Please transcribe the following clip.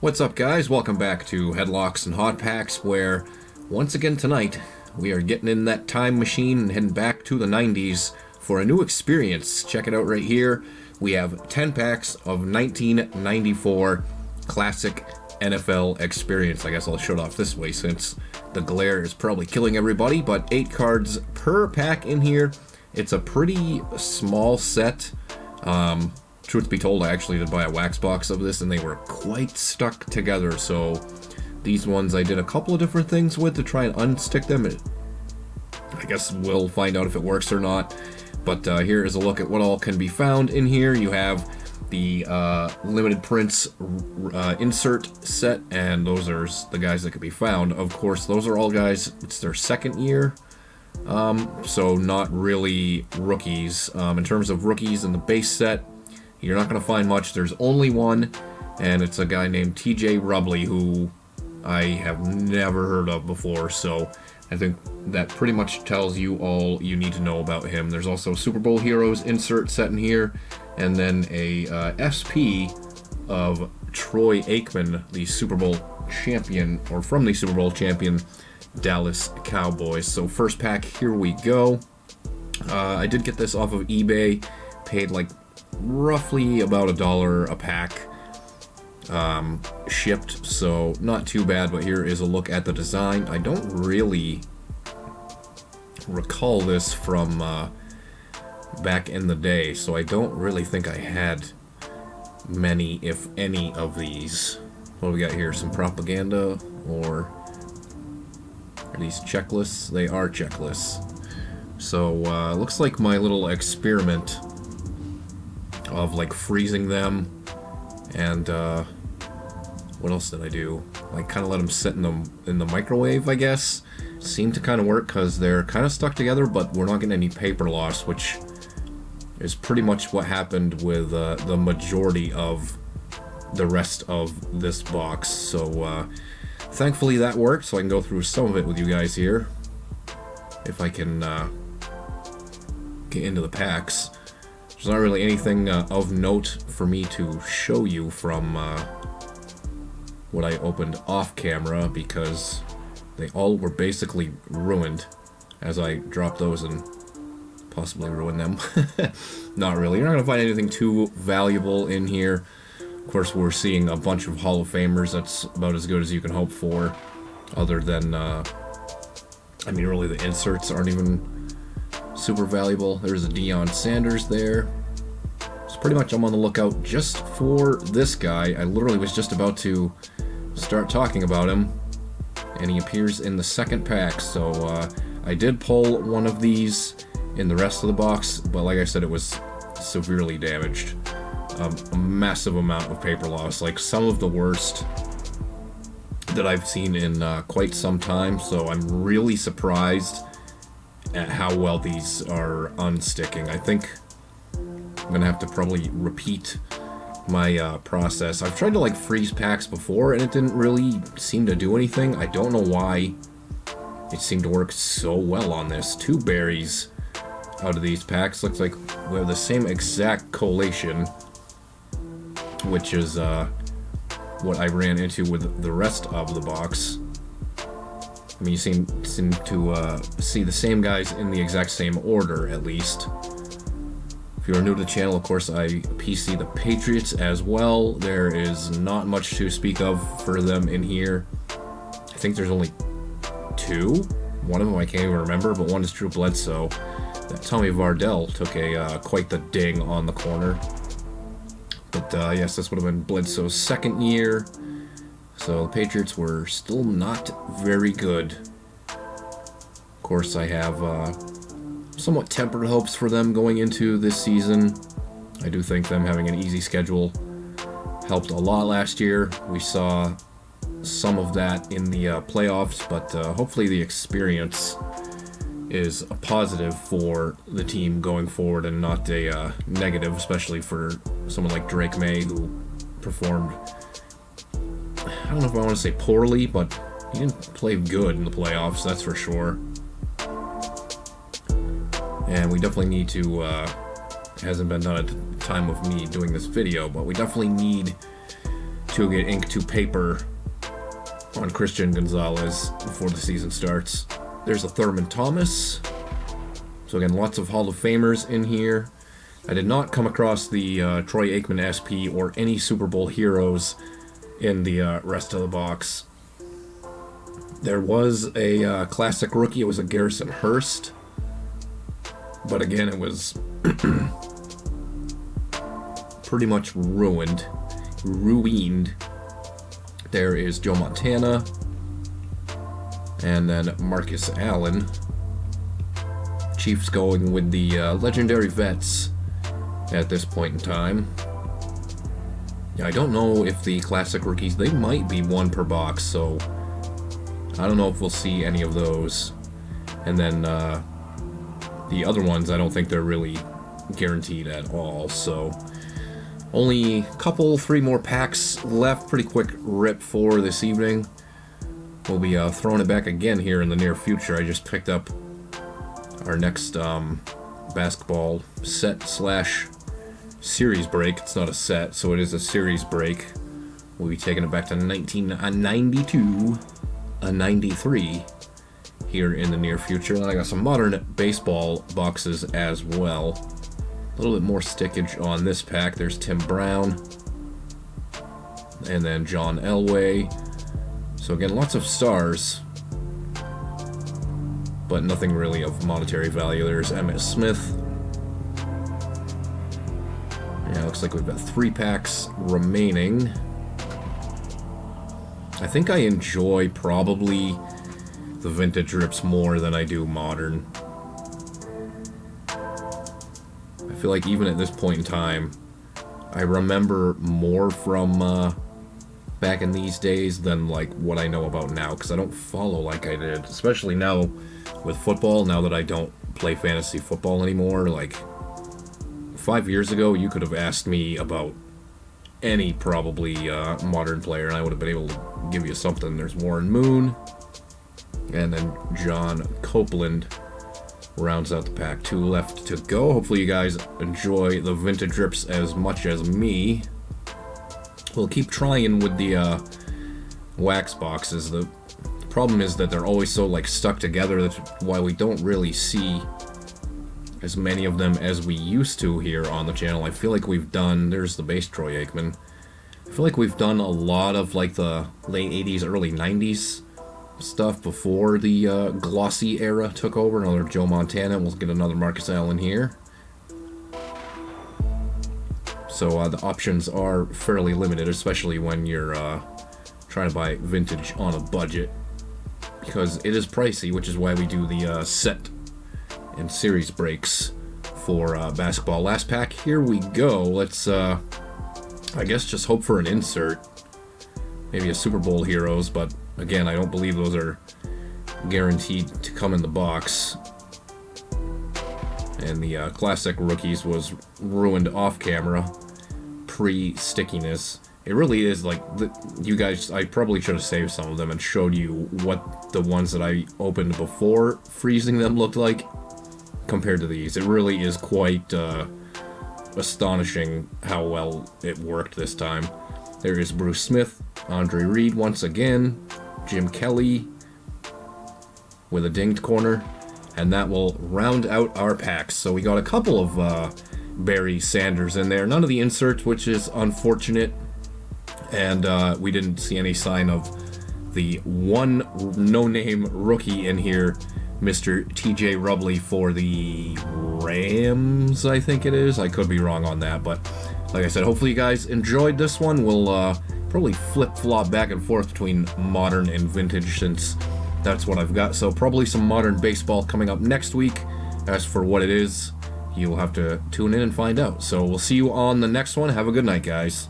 What's up, guys? Welcome back to Headlocks and Hot Packs, where once again tonight we are getting in that time machine and heading back to the 90s for a new experience. Check it out right here. We have 10 packs of 1994 classic NFL experience. I guess I'll show it off this way since the glare is probably killing everybody, but 8 cards per pack in here. It's a pretty small set. Truth be told, I actually did buy a wax box of this and they were quite stuck together, so these ones I did a couple of different things with to try and unstick them. I guess we'll find out if it works or not, but here is a look at what all can be found in here. You have the limited prints insert set, and those are the guys that can be found. Of course, those are all guys, it's their second year, so not really rookies. In terms of rookies in the base set, you're not going to find much. There's only one, and it's a guy named TJ Rubley, who I have never heard of before, so I think that pretty much tells you all you need to know about him. There's also Super Bowl Heroes insert set in here, and then a SP of Troy Aikman, the Super Bowl champion, or from the Super Bowl champion Dallas Cowboys. So first pack, here we go. I did get this off of eBay, paid like roughly about $1 a pack, shipped, so not too bad. But here is a look at the design. I don't really recall this from back in the day, so I don't really think I had many, if any, of these. What do we got here? Some propaganda, or are these checklists? They are checklists. So looks like my little experiment of like freezing them, and what else did I do? Like kind of let them sit in the microwave, I guess. Seemed to kind of work because they're kind of stuck together, but we're not getting any paper loss, which is pretty much what happened with the majority of the rest of this box. So thankfully that worked, so I can go through some of it with you guys here if I can get into the packs. There's not really anything of note for me to show you from what I opened off camera, because they all were basically ruined as I dropped those and possibly ruined them. Not really. You're not going to find anything too valuable in here. Of course, we're seeing a bunch of Hall of Famers. That's about as good as you can hope for, other than, I mean, really the inserts aren't even super valuable. There's a Deion Sanders there. So pretty much I'm on the lookout just for this guy. I literally was just about to start talking about him, and he appears in the second pack. So I did pull one of these in the rest of the box, but like I said, it was severely damaged. A massive amount of paper loss, like some of the worst that I've seen in quite some time. So I'm really surprised at how well these are unsticking. I think I'm gonna have to probably repeat my process. I've tried to like freeze packs before and it didn't really seem to do anything. I don't know why it seemed to work so well on this. 2 berries out of these packs. Looks like we have the same exact collation, which is what I ran into with the rest of the box. I mean, you seem to see the same guys in the exact same order, at least. If you're new to the channel, of course, I PC the Patriots as well. There is not much to speak of for them in here. I think there's only 2. One of them I can't even remember, but one is Drew Bledsoe. That Tommy Vardell took a quite the ding on the corner. But yes, this would have been Bledsoe's second year. So the Patriots were still not very good. Of course, I have somewhat tempered hopes for them going into this season. I do think them having an easy schedule helped a lot last year. We saw some of that in the playoffs, but hopefully the experience is a positive for the team going forward and not a negative, especially for someone like Drake May, who performed, I don't know if I want to say poorly, but he didn't play good in the playoffs, that's for sure. And we definitely need to, it hasn't been done at the time of me doing this video, but we definitely need to get ink to paper on Christian Gonzalez before the season starts. There's a Thurman Thomas. So again, lots of Hall of Famers in here. I did not come across the Troy Aikman SP or any Super Bowl heroes in the rest of the box. There was a classic rookie. It was a Garrison Hurst. But again, it was pretty much ruined. There is Joe Montana. And then Marcus Allen. Chiefs going with the legendary vets at this point in time. Yeah, I don't know if the classic rookies, they might be one per box, so I don't know if we'll see any of those. And then the other ones, I don't think they're really guaranteed at all, so only a couple, 3 more packs left. Pretty quick rip for this evening. We'll be throwing it back again here in the near future. I just picked up our next basketball set slash series break. It's not a set, so it is a series break. We'll be taking it back to 1992, 93 here in the near future. And I got some modern baseball boxes as well. A little bit more stickage on this pack. There's Tim Brown, and then John Elway. So again, lots of stars, but nothing really of monetary value. There's Emmitt Smith. Yeah, looks like we've got 3 packs remaining. I think I enjoy probably the vintage rips more than I do modern. I feel like even at this point in time, I remember more from back in these days than like what I know about now, because I don't follow like I did, especially now with football, now that I don't play fantasy football anymore. Like 5 years ago, you could have asked me about any probably modern player, and I would have been able to give you something. There's Warren Moon, and then John Copeland rounds out the pack. 2 left to go. Hopefully you guys enjoy the vintage rips as much as me. We'll keep trying with the wax boxes. The problem is that they're always so like stuck together. That's why we don't really see as many of them as we used to here on the channel. I feel like we've done, there's the base Troy Aikman. I feel like we've done a lot of like the late 80s, early 90s stuff before the glossy era took over. Another Joe Montana. We'll get another Marcus Allen here. So the options are fairly limited, especially when you're trying to buy vintage on a budget, because it is pricey, which is why we do the set and series breaks for basketball. Last pack, here we go. Let's, I guess, just hope for an insert. Maybe a Super Bowl heroes, but again, I don't believe those are guaranteed to come in the box. And the classic rookies was ruined off camera, pre-stickiness. It really is like, you guys, I probably should have saved some of them and showed you what the ones that I opened before freezing them looked like compared to these. It really is quite astonishing how well it worked this time. There is Bruce Smith, Andre Reed once again, Jim Kelly with a dinged corner, and that will round out our packs. So we got a couple of Barry Sanders in there. None of the inserts, which is unfortunate. And we didn't see any sign of the one no-name rookie in here, Mr. TJ Rubley for the Rams, I think it is. I could be wrong on that, but like I said, hopefully you guys enjoyed this one. We'll probably flip-flop back and forth between modern and vintage, since that's what I've got. So probably some modern baseball coming up next week. As for what it is, you'll have to tune in and find out. So we'll see you on the next one. Have a good night, guys.